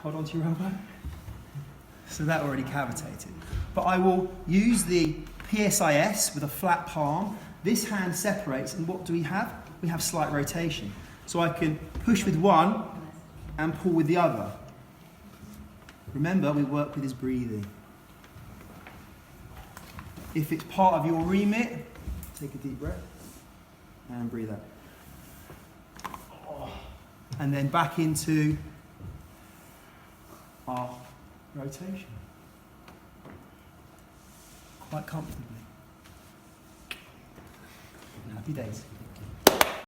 hold on to your elbow. So that already cavitated. But I will use the PSIS with a flat palm. This hand separates, and what do we have? We have slight rotation. So I can push with one and pull with the other. Remember, we work with his breathing. If it's part of your remit, take a deep breath and breathe out. And then back into our rotation. Quite comfortably. Happy days.